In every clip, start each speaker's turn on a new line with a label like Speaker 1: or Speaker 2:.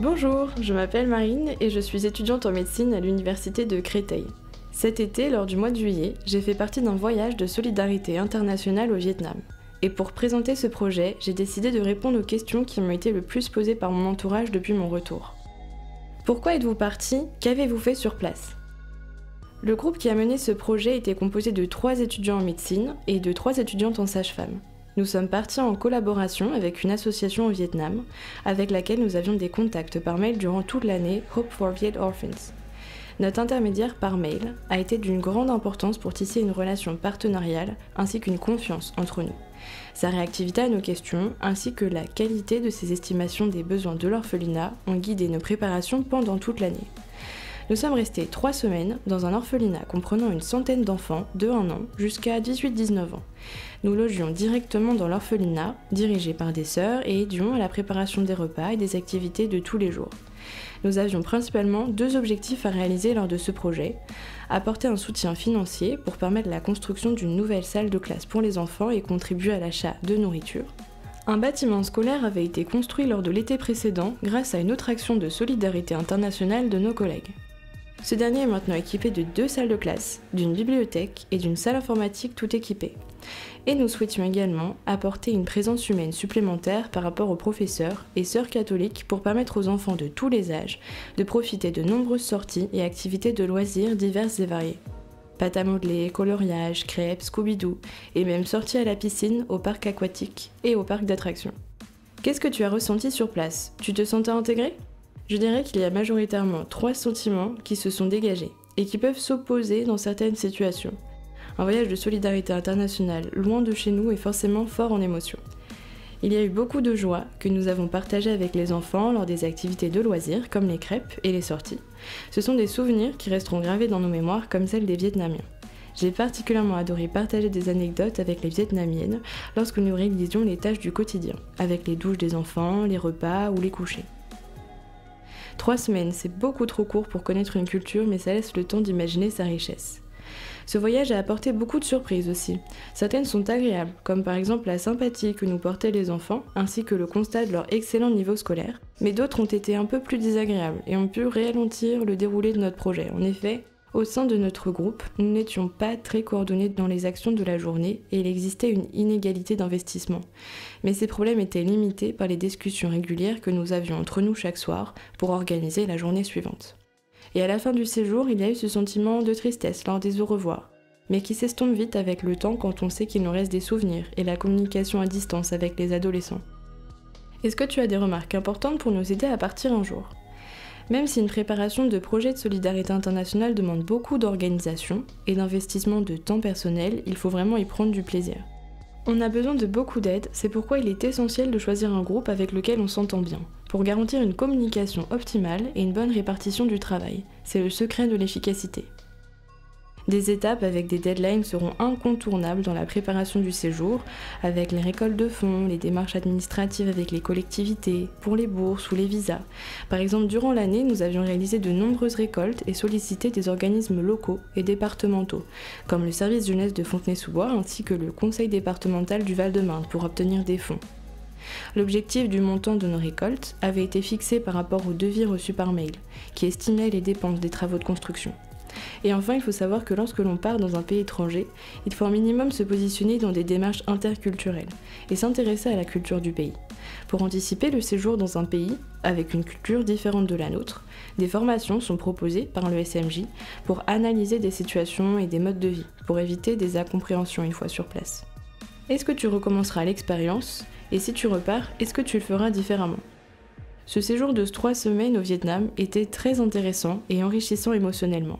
Speaker 1: Bonjour, je m'appelle Marine et je suis étudiante en médecine à l'université de Créteil. Cet été, lors du mois de juillet, j'ai fait partie d'un voyage de solidarité internationale au Vietnam. Et pour présenter ce projet, j'ai décidé de répondre aux questions qui m'ont été le plus posées par mon entourage depuis mon retour. Pourquoi êtes-vous parti? Qu'avez-vous fait sur place? Le groupe qui a mené ce projet était composé de 3 étudiants en médecine et de 3 étudiantes en sage-femme. Nous sommes partis en collaboration avec une association au Vietnam, avec laquelle nous avions des contacts par mail durant toute l'année, Hope for Viet Orphans. Notre intermédiaire par mail a été d'une grande importance pour tisser une relation partenariale ainsi qu'une confiance entre nous. Sa réactivité à nos questions ainsi que la qualité de ses estimations des besoins de l'orphelinat ont guidé nos préparations pendant toute l'année. Nous sommes restés 3 semaines dans un orphelinat comprenant une centaine d'enfants de 1 an jusqu'à 18-19 ans. Nous logions directement dans l'orphelinat, dirigé par des sœurs, et aidions à la préparation des repas et des activités de tous les jours. Nous avions principalement 2 objectifs à réaliser lors de ce projet. Apporter un soutien financier pour permettre la construction d'une nouvelle salle de classe pour les enfants et contribuer à l'achat de nourriture. Un bâtiment scolaire avait été construit lors de l'été précédent grâce à une autre action de solidarité internationale de nos collègues. Ce dernier est maintenant équipé de 2 salles de classe, d'une bibliothèque et d'une salle informatique tout équipée. Et nous souhaitions également apporter une présence humaine supplémentaire par rapport aux professeurs et sœurs catholiques pour permettre aux enfants de tous les âges de profiter de nombreuses sorties et activités de loisirs diverses et variées. Pâte à modeler, coloriage, crêpes, Scooby-Doo et même sorties à la piscine, au parc aquatique et au parc d'attractions. Qu'est-ce que tu as ressenti sur place? Tu te sentais intégré? Je dirais qu'il y a majoritairement 3 sentiments qui se sont dégagés et qui peuvent s'opposer dans certaines situations. Un voyage de solidarité internationale loin de chez nous est forcément fort en émotions. Il y a eu beaucoup de joie que nous avons partagée avec les enfants lors des activités de loisirs comme les crêpes et les sorties. Ce sont des souvenirs qui resteront gravés dans nos mémoires comme celles des Vietnamiens. J'ai particulièrement adoré partager des anecdotes avec les Vietnamiennes lorsque nous réalisions les tâches du quotidien, avec les douches des enfants, les repas ou les couchers. 3 semaines, c'est beaucoup trop court pour connaître une culture, mais ça laisse le temps d'imaginer sa richesse. Ce voyage a apporté beaucoup de surprises aussi. Certaines sont agréables, comme par exemple la sympathie que nous portaient les enfants, ainsi que le constat de leur excellent niveau scolaire, mais d'autres ont été un peu plus désagréables et ont pu ralentir le déroulé de notre projet. En effet, au sein de notre groupe, nous n'étions pas très coordonnés dans les actions de la journée et il existait une inégalité d'investissement. Mais ces problèmes étaient limités par les discussions régulières que nous avions entre nous chaque soir pour organiser la journée suivante. Et à la fin du séjour, il y a eu ce sentiment de tristesse lors des au revoir, mais qui s'estompe vite avec le temps quand on sait qu'il nous reste des souvenirs et la communication à distance avec les adolescents. Est-ce que tu as des remarques importantes pour nous aider à partir un jour ? Même si une préparation de projet de solidarité internationale demande beaucoup d'organisation et d'investissement de temps personnel, il faut vraiment y prendre du plaisir. On a besoin de beaucoup d'aide, c'est pourquoi il est essentiel de choisir un groupe avec lequel on s'entend bien, pour garantir une communication optimale et une bonne répartition du travail. C'est le secret de l'efficacité. Des étapes avec des deadlines seront incontournables dans la préparation du séjour, avec les récoltes de fonds, les démarches administratives avec les collectivités, pour les bourses ou les visas. Par exemple, durant l'année, nous avions réalisé de nombreuses récoltes et sollicité des organismes locaux et départementaux, comme le service jeunesse de Fontenay-sous-Bois ainsi que le conseil départemental du Val-de-Marne pour obtenir des fonds. L'objectif du montant de nos récoltes avait été fixé par rapport au devis reçu par mail, qui estimait les dépenses des travaux de construction. Et enfin, il faut savoir que lorsque l'on part dans un pays étranger, il faut un minimum se positionner dans des démarches interculturelles et s'intéresser à la culture du pays. Pour anticiper le séjour dans un pays avec une culture différente de la nôtre, des formations sont proposées par le SMJ pour analyser des situations et des modes de vie, pour éviter des incompréhensions une fois sur place. Est-ce que tu recommenceras l'expérience? Et si tu repars, est-ce que tu le feras différemment? Ce séjour de 3 semaines au Vietnam était très intéressant et enrichissant émotionnellement.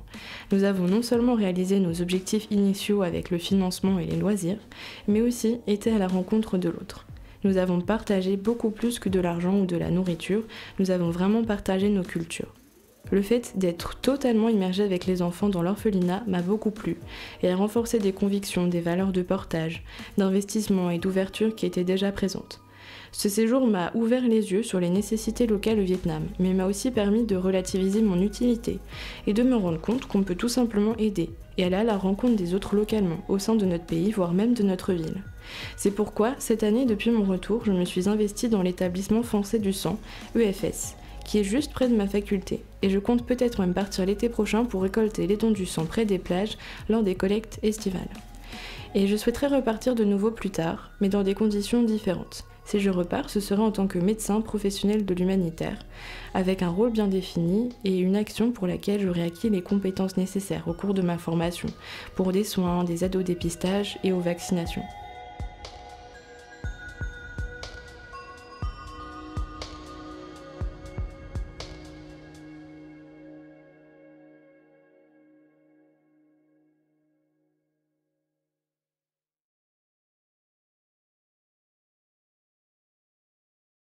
Speaker 1: Nous avons non seulement réalisé nos objectifs initiaux avec le financement et les loisirs, mais aussi été à la rencontre de l'autre. Nous avons partagé beaucoup plus que de l'argent ou de la nourriture, nous avons vraiment partagé nos cultures. Le fait d'être totalement immergé avec les enfants dans l'orphelinat m'a beaucoup plu et a renforcé des convictions, des valeurs de partage, d'investissement et d'ouverture qui étaient déjà présentes. Ce séjour m'a ouvert les yeux sur les nécessités locales au Vietnam, mais m'a aussi permis de relativiser mon utilité et de me rendre compte qu'on peut tout simplement aider et aller à la rencontre des autres localement, au sein de notre pays, voire même de notre ville. C'est pourquoi, cette année, depuis mon retour, je me suis investie dans l'établissement français du sang, EFS, qui est juste près de ma faculté, et je compte peut-être même partir l'été prochain pour récolter les dons du sang près des plages lors des collectes estivales. Et je souhaiterais repartir de nouveau plus tard, mais dans des conditions différentes. Si je repars, ce serait en tant que médecin professionnel de l'humanitaire, avec un rôle bien défini et une action pour laquelle j'aurais acquis les compétences nécessaires au cours de ma formation, pour des soins, des aides au dépistage et aux vaccinations.